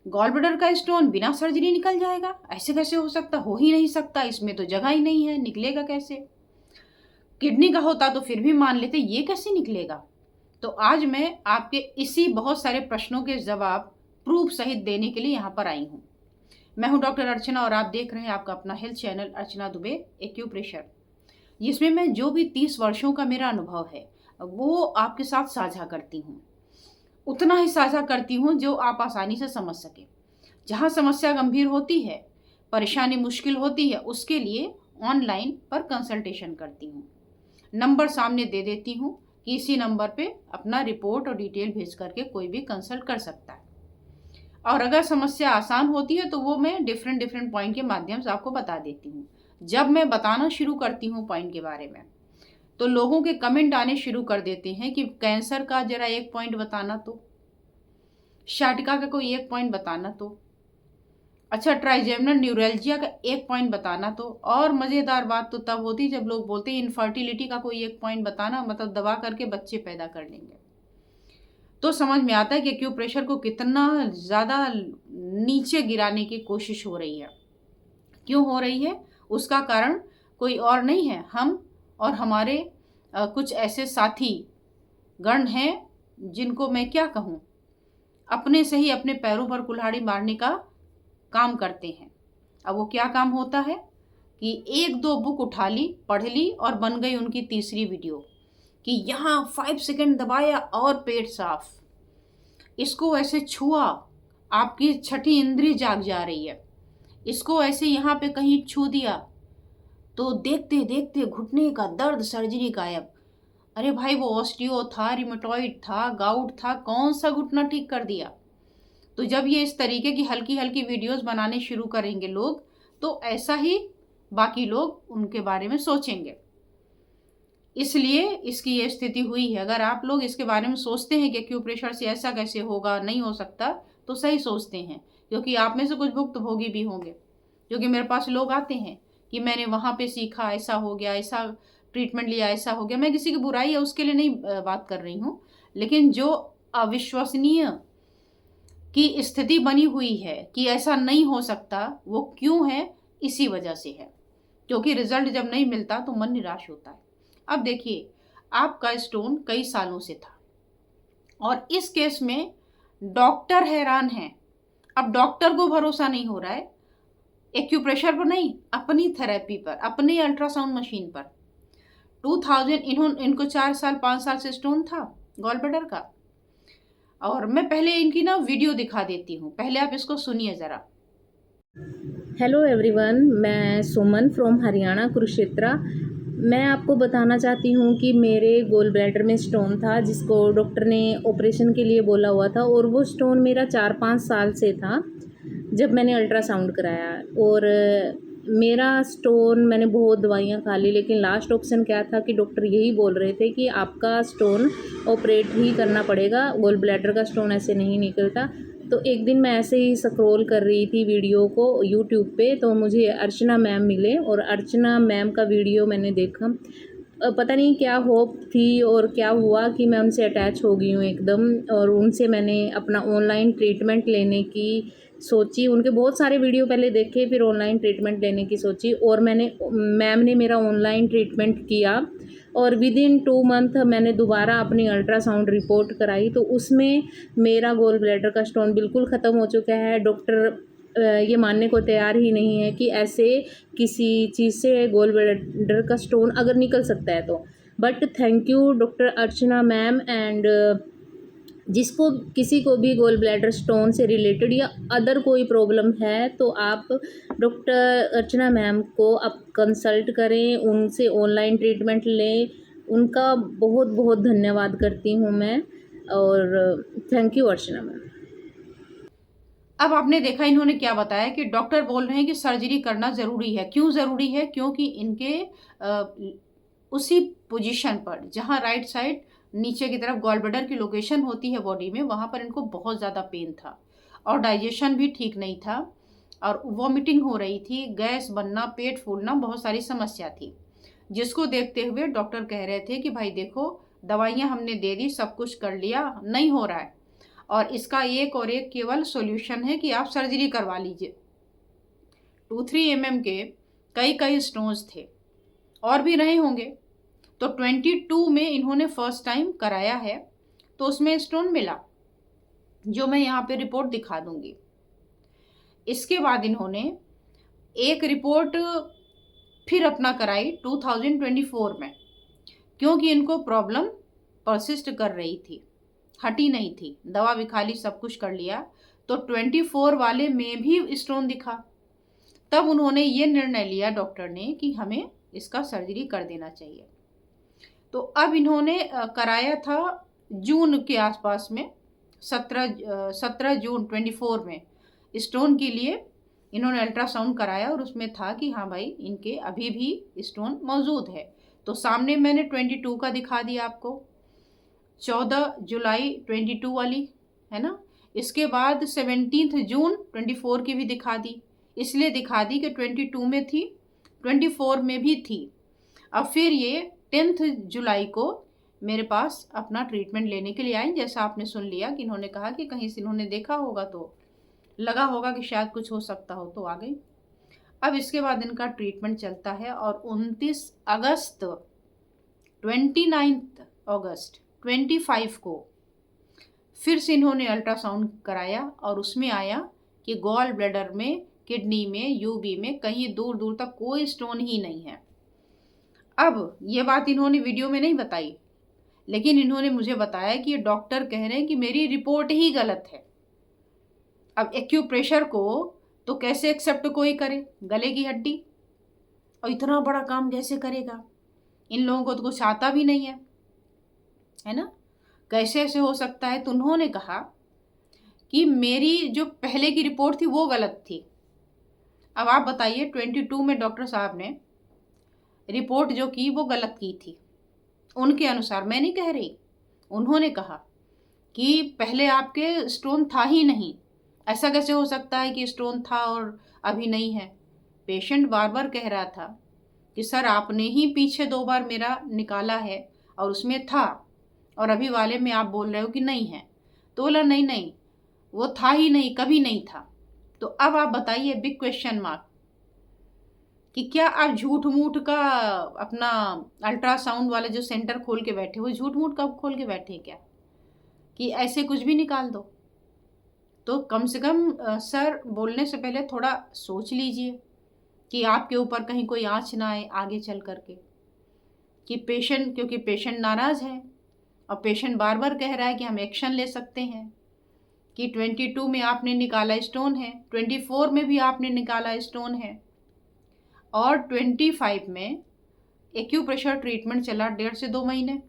Gall bladder का stone बिना surgery निकल जाएगा? ऐसे कैसे हो सकता? हो ही नहीं सकता, इसमें तो जगह ही नहीं है, निकलेगा कैसे? किडनी का होता तो फिर भी मान लेते, ये कैसे निकलेगा? तो आज मैं आपके इसी बहुत सारे प्रश्नों के जवाब प्रूफ सहित देने के लिए यहाँ पर आई हूँ। मैं हूँ डॉक्टर अर्चना और आप देख रहे हैं आपका अपना हेल्थ चैनल अर्चना दुबे एक्यूप्रेशर, जिसमें मैं जो भी 30 वर्षों का मेरा अनुभव है वो आपके साथ साझा करती हूँ। उतना ही साझा करती हूँ जो आप आसानी से समझ सके। जहाँ समस्या गंभीर होती है, परेशानी मुश्किल होती है, उसके लिए ऑनलाइन पर कंसल्टेशन करती हूँ। नंबर सामने दे देती हूँ कि इसी नंबर पे अपना रिपोर्ट और डिटेल भेज करके कोई भी कंसल्ट कर सकता है। और अगर समस्या आसान होती है तो वो मैं डिफरेंट डिफरेंट पॉइंट के माध्यम से आपको बता देती हूँ। जब मैं बताना शुरू करती हूँ पॉइंट के बारे में, तो लोगों के कमेंट आने शुरू कर देते हैं कि कैंसर का जरा एक पॉइंट बताना, तो शाटिका का कोई एक पॉइंट बताना, तो अच्छा ट्राइजेमिनल न्यूरैल्जिया का एक पॉइंट बताना। तो और मज़ेदार बात तो तब होती जब लोग बोलते हैं इनफर्टिलिटी का कोई एक पॉइंट बताना, मतलब दवा करके बच्चे पैदा कर लेंगे। तो समझ में आता है कि एक्यूप्रेशर को कितना ज़्यादा नीचे गिराने की कोशिश हो रही है। क्यों हो रही है? उसका कारण कोई और नहीं है, हम और हमारे कुछ ऐसे साथी गण हैं जिनको मैं क्या कहूँ, अपने से ही अपने पैरों पर कुल्हाड़ी मारने का काम करते हैं। अब वो क्या काम होता है कि एक दो बुक उठा ली, पढ़ ली और बन गई उनकी तीसरी वीडियो कि यहाँ 5 सेकंड दबाया और पेट साफ। इसको ऐसे छुआ, आपकी छठी इंद्री जाग जा रही है। इसको ऐसे यहाँ पे कहीं छू दिया तो देखते देखते घुटने का दर्द, सर्जरी गायब। अरे भाई, वो ऑस्टियो था, रिमेटॉइड था, गाउट था, कौन सा घुटना ठीक कर दिया? तो जब ये इस तरीके की हल्की हल्की वीडियोस बनाने शुरू करेंगे लोग, तो ऐसा ही बाकी लोग उनके बारे में सोचेंगे। इसलिए इसकी ये स्थिति हुई है। अगर आप लोग इसके बारे में सोचते हैं कि एक्यूप्रेशर से ऐसा कैसे होगा, नहीं हो सकता, तो सही सोचते हैं, क्योंकि आप में से कुछ भुक्तभोगी भी होंगे। क्योंकि मेरे पास लोग आते हैं कि मैंने वहाँ पे सीखा, ऐसा हो गया, ऐसा ट्रीटमेंट लिया, ऐसा हो गया। मैं किसी की बुराई या उसके लिए नहीं बात कर रही हूँ, लेकिन जो अविश्वसनीय की स्थिति बनी हुई है कि ऐसा नहीं हो सकता, वो क्यों है? इसी वजह से है, क्योंकि रिजल्ट जब नहीं मिलता तो मन निराश होता है। अब देखिए, आपका स्टोन कई सालों से था और इस केस में डॉक्टर हैरान है। अब डॉक्टर को भरोसा नहीं हो रहा है एक्यूप्रेशर पर नहीं, अपनी थेरेपी पर, अपनी अल्ट्रासाउंड मशीन पर। 2000 इनको 4 साल 5 साल से स्टोन था गॉल ब्लैडर का। और मैं पहले इनकी ना वीडियो दिखा देती हूँ, पहले आप इसको सुनिए ज़रा। हेलो एवरीवन, मैं सुमन फ्रॉम हरियाणा कुरुक्षेत्र। मैं आपको बताना चाहती हूँ कि मेरे गोल ब्लैडर में स्टोन था जिसको डॉक्टर ने ऑपरेशन के लिए बोला हुआ था, और वो स्टोन मेरा 4-5 साल से था जब मैंने अल्ट्रासाउंड कराया। और मेरा स्टोन, मैंने बहुत दवाइयाँ खा ली, लेकिन लास्ट ऑप्शन क्या था कि डॉक्टर यही बोल रहे थे कि आपका स्टोन ऑपरेट ही करना पड़ेगा, गोल ब्लैडर का स्टोन ऐसे नहीं निकलता। तो एक दिन मैं ऐसे ही स्क्रॉल कर रही थी वीडियो को यूट्यूब पे, तो मुझे अर्चना मैम मिले और अर्चना मैम का वीडियो मैंने देखा। पता नहीं क्या होप थी और क्या हुआ कि मैं उनसे अटैच हो गई हूँ एकदम, और उनसे मैंने अपना ऑनलाइन ट्रीटमेंट लेने की सोची। उनके बहुत सारे वीडियो पहले देखे, फिर ऑनलाइन ट्रीटमेंट लेने की सोची, और मैम ने मेरा ऑनलाइन ट्रीटमेंट किया। और विद इन 2 मंथ मैंने दोबारा अपनी अल्ट्रासाउंड रिपोर्ट कराई, तो उसमें मेरा गोल ब्लैडर का स्टोन बिल्कुल ख़त्म हो चुका है। डॉक्टर ये मानने को तैयार ही नहीं है कि ऐसे किसी चीज़ से गोल ब्लैडर का स्टोन अगर निकल सकता है तो। But thank you doctor Archana ma'am, and जिसको किसी को भी गोल ब्लैडर स्टोन से रिलेटेड या अदर कोई प्रॉब्लम है तो आप डॉक्टर अर्चना मैम को आप कंसल्ट करें, उनसे ऑनलाइन ट्रीटमेंट लें। उनका बहुत बहुत धन्यवाद करती हूँ मैं, और थैंक यू अर्चना मैम। अब आपने देखा इन्होंने क्या बताया कि डॉक्टर बोल रहे हैं कि सर्जरी करना ज़रूरी है। क्यों ज़रूरी है? क्योंकि इनके उसी पोजीशन पर जहाँ राइट साइड नीचे की तरफ गॉल ब्लैडर की लोकेशन होती है बॉडी में, वहाँ पर इनको बहुत ज़्यादा पेन था और डाइजेशन भी ठीक नहीं था और वॉमिटिंग हो रही थी, गैस बनना, पेट फूलना, बहुत सारी समस्या थी। जिसको देखते हुए डॉक्टर कह रहे थे कि भाई देखो, दवाइयाँ हमने दे दी, सब कुछ कर लिया, नहीं हो रहा है। और इसका एक और एक केवल सॉल्यूशन है कि आप सर्जरी करवा लीजिए। 2-3 mm के कई स्टोन्स थे, और भी रहे होंगे। तो 22 में इन्होंने फर्स्ट टाइम कराया है, तो उसमें स्टोन मिला, जो मैं यहाँ पे रिपोर्ट दिखा दूंगी। इसके बाद इन्होंने एक रिपोर्ट फिर अपना कराई 2024 में, क्योंकि इनको प्रॉब्लम परसिस्ट कर रही थी, हटी नहीं थी। दवा भी खा ली, सब कुछ कर लिया, तो 24 वाले में भी स्टोन दिखा। तब उन्होंने ये निर्णय लिया डॉक्टर ने कि हमें इसका सर्जरी कर देना चाहिए। तो अब इन्होंने कराया था जून के आसपास में, 17 जून 24 में स्टोन के लिए इन्होंने अल्ट्रासाउंड कराया, और उसमें था कि हाँ भाई इनके अभी भी स्टोन मौजूद है। तो सामने मैंने 22 का दिखा दिया आपको, 14 जुलाई 22 वाली है ना। इसके बाद 17 जून 24 की भी दिखा दी, इसलिए दिखा दी कि 22 में थी, 24 में भी थी। अब फिर ये 10 जुलाई को मेरे पास अपना ट्रीटमेंट लेने के लिए आई। जैसा आपने सुन लिया कि इन्होंने कहा कि कहीं से इन्होंने देखा होगा, तो लगा होगा कि शायद कुछ हो सकता हो, तो आ गई। अब इसके बाद इनका ट्रीटमेंट चलता है, और 29 अगस्त 29 अगस्त 25 को फिर से इन्होंने अल्ट्रासाउंड कराया, और उसमें आया कि गॉल ब्लैडर में, किडनी में, यूबी में कहीं दूर दूर तक कोई स्टोन ही नहीं है। अब ये बात इन्होंने वीडियो में नहीं बताई, लेकिन इन्होंने मुझे बताया कि ये डॉक्टर कह रहे हैं कि मेरी रिपोर्ट ही गलत है। अब एक्यूप्रेशर को तो कैसे एक्सेप्ट कोई करे, गले की हड्डी, और इतना बड़ा काम कैसे करेगा? इन लोगों को तो कुछ आता भी नहीं है ना, कैसे ऐसे हो सकता है? तो उन्होंने कहा कि मेरी जो पहले की रिपोर्ट थी वो गलत थी। अब आप बताइए, 22 में डॉक्टर साहब ने रिपोर्ट जो की वो गलत की थी उनके अनुसार, मैं नहीं कह रही। उन्होंने कहा कि पहले आपके स्टोन था ही नहीं, ऐसा कैसे हो सकता है कि स्टोन था और अभी नहीं है? पेशेंट बार बार कह रहा था कि सर आपने ही पीछे 2 बार मेरा निकाला है और उसमें था, और अभी वाले में आप बोल रहे हो कि नहीं है। तो बोला नहीं नहीं, वो था ही नहीं, कभी नहीं था। तो अब आप बताइए, बिग क्वेश्चन मार्क, कि क्या आप झूठ मूठ का अपना अल्ट्रासाउंड वाले जो सेंटर खोल के बैठे, वो झूठ मूठ कब खोल के बैठे क्या कि ऐसे कुछ भी निकाल दो? तो कम से कम सर बोलने से पहले थोड़ा सोच लीजिए कि आपके ऊपर कहीं कोई आँच ना आए आगे चल करके, कि पेशेंट, क्योंकि पेशेंट नाराज़ है और पेशेंट बार बार कह रहा है कि हम एक्शन ले सकते हैं, कि 22 में आपने निकाला स्टोन है, 24 में भी आपने निकाला स्टोन है, और 25 में एक्यूप्रेशर ट्रीटमेंट चला 1.5 से 2 महीने,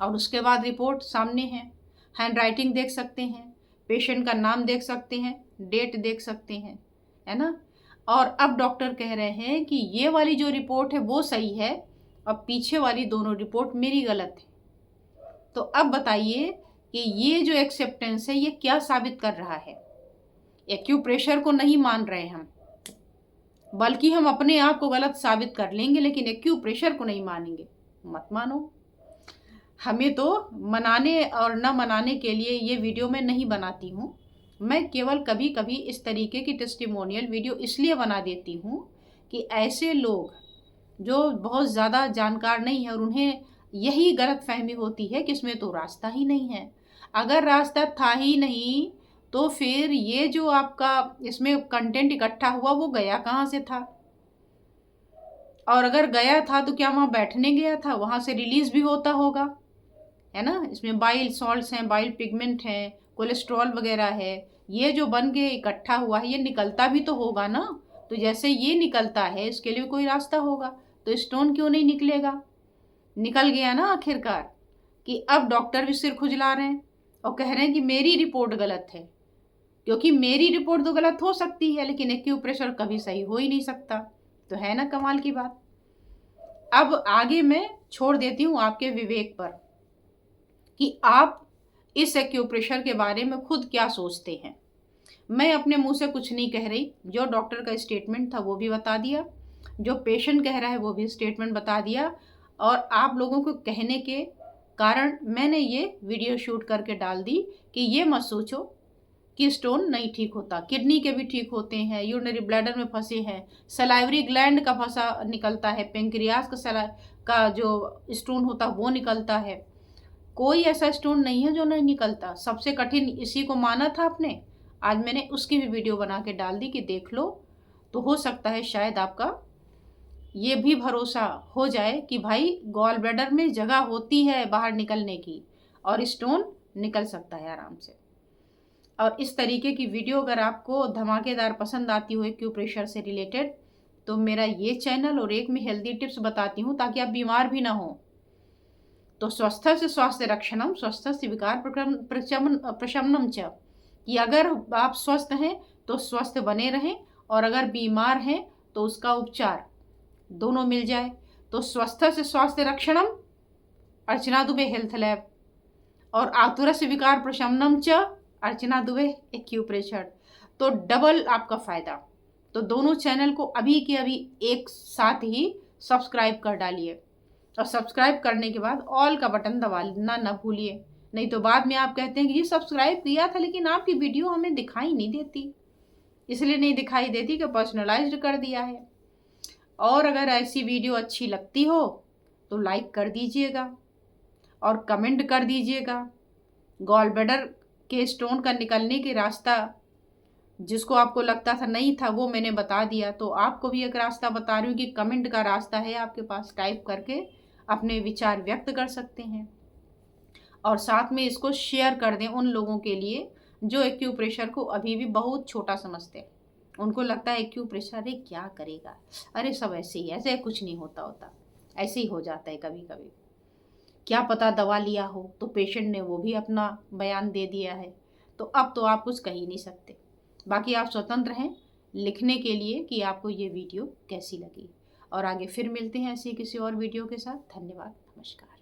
और उसके बाद रिपोर्ट सामने है, हैंड राइटिंग देख सकते हैं, पेशेंट का नाम देख सकते हैं, डेट देख सकते हैं, है ना। और अब डॉक्टर कह रहे हैं कि ये वाली जो रिपोर्ट है वो सही है, और पीछे वाली दोनों रिपोर्ट मेरी गलत है। तो अब बताइए कि ये जो एक्सेप्टेंस है ये क्या साबित कर रहा है? एक्यूप्रेशर को नहीं मान रहे हम, बल्कि हम अपने आप को गलत साबित कर लेंगे, लेकिन एक्यूप्रेशर को नहीं मानेंगे। मत मानो। हमें तो मनाने और न मनाने के लिए ये वीडियो मैं नहीं बनाती हूँ। मैं केवल कभी कभी इस तरीके की टेस्टिमोनियल वीडियो इसलिए बना देती हूँ कि ऐसे लोग जो बहुत ज़्यादा जानकार नहीं है और उन्हें यही गलत फहमी होती है कि इसमें तो रास्ता ही नहीं है। अगर रास्ता था ही नहीं तो फिर ये जो आपका इसमें कंटेंट इकट्ठा हुआ वो गया कहाँ से था? और अगर गया था तो क्या वहाँ बैठने गया था? वहाँ से रिलीज भी होता होगा, है ना। इसमें बाइल सॉल्ट्स हैं, बाइल पिगमेंट हैं, कोलेस्ट्रॉल वगैरह है। ये जो बन के इकट्ठा हुआ है ये निकलता भी तो होगा ना। तो जैसे ये निकलता है इसके लिए कोई रास्ता होगा, तो स्टोन क्यों नहीं निकलेगा? निकल गया ना आखिरकार। कि अब डॉक्टर भी सिर खुजला रहे हैं और कह रहे हैं कि मेरी रिपोर्ट गलत है, क्योंकि मेरी रिपोर्ट तो गलत हो सकती है लेकिन एक्यूप्रेशर कभी सही हो ही नहीं सकता। तो है ना कमाल की बात। अब आगे मैं छोड़ देती हूँ आपके विवेक पर कि आप इस एक्यूप्रेशर के बारे में खुद क्या सोचते हैं। मैं अपने मुंह से कुछ नहीं कह रही, जो डॉक्टर का स्टेटमेंट था वो भी बता दिया, जो पेशेंट कह रहा है वो भी स्टेटमेंट बता दिया, और आप लोगों को कहने के कारण मैंने ये वीडियो शूट करके डाल दी कि ये मत सोचो कि स्टोन नहीं ठीक होता। किडनी के भी ठीक होते हैं, यूरिनरी ब्लैडर में फंसे हैं, सलाइवरी ग्लैंड का फंसा निकलता है, पेंक्रियास का जो स्टोन होता है वो निकलता है। कोई ऐसा स्टोन नहीं है जो नहीं निकलता। सबसे कठिन इसी को माना था आपने, आज मैंने उसकी भी वीडियो बना के डाल दी कि देख लो, तो हो सकता है शायद आपका ये भी भरोसा हो जाए कि भाई गॉल ब्लैडर में जगह होती है बाहर निकलने की और स्टोन निकल सकता है आराम से। और इस तरीके की वीडियो अगर आपको धमाकेदार पसंद आती हो एक्यूप्रेशर से रिलेटेड, तो मेरा ये चैनल और एक में हेल्दी टिप्स बताती हूँ ताकि आप बीमार भी ना हो। तो स्वस्थ से स्वास्थ्य रक्षणम, स्वस्थ से विकार प्रशमनम च, कि अगर आप स्वस्थ हैं तो स्वस्थ बने रहें और अगर बीमार हैं तो उसका उपचार दोनों मिल जाए। तो स्वस्थ से स्वास्थ्य रक्षणम अर्चना दुबे हेल्थ लैब और आतुर से विकार प्रशमनम च अर्चना दुबे एक्यूप्रेशर। तो डबल आपका फायदा। तो दोनों चैनल को अभी के अभी एक साथ ही सब्सक्राइब कर डालिए और सब्सक्राइब करने के बाद ऑल का बटन दबाना ना भूलिए, नहीं तो बाद में आप कहते हैं कि ये सब्सक्राइब किया था लेकिन आपकी वीडियो हमें दिखाई नहीं देती। इसलिए नहीं दिखाई देती कि पर्सनलाइज्ड कर दिया है। और अगर ऐसी वीडियो अच्छी लगती हो तो लाइक कर दीजिएगा और कमेंट कर दीजिएगा। गॉल ब्लैडर के स्टोन का निकलने के रास्ता जिसको आपको लगता था नहीं था वो मैंने बता दिया, तो आपको भी एक रास्ता बता रही हूँ कि कमेंट का रास्ता है आपके पास, टाइप करके अपने विचार व्यक्त कर सकते हैं। और साथ में इसको शेयर कर दें उन लोगों के लिए जो एक्यूप्रेशर को अभी भी बहुत छोटा समझते हैं। उनको लगता है एक्यूप्रेशर अरे क्या करेगा, अरे सब ऐसे ही, ऐसे कुछ नहीं होता, ऐसे ही हो जाता है कभी कभी, क्या पता दवा लिया हो। तो पेशेंट ने वो भी अपना बयान दे दिया है, तो अब तो आप कुछ कह ही नहीं सकते। बाकी आप स्वतंत्र हैं लिखने के लिए कि आपको ये वीडियो कैसी लगी। और आगे फिर मिलते हैं ऐसी किसी और वीडियो के साथ। धन्यवाद, नमस्कार।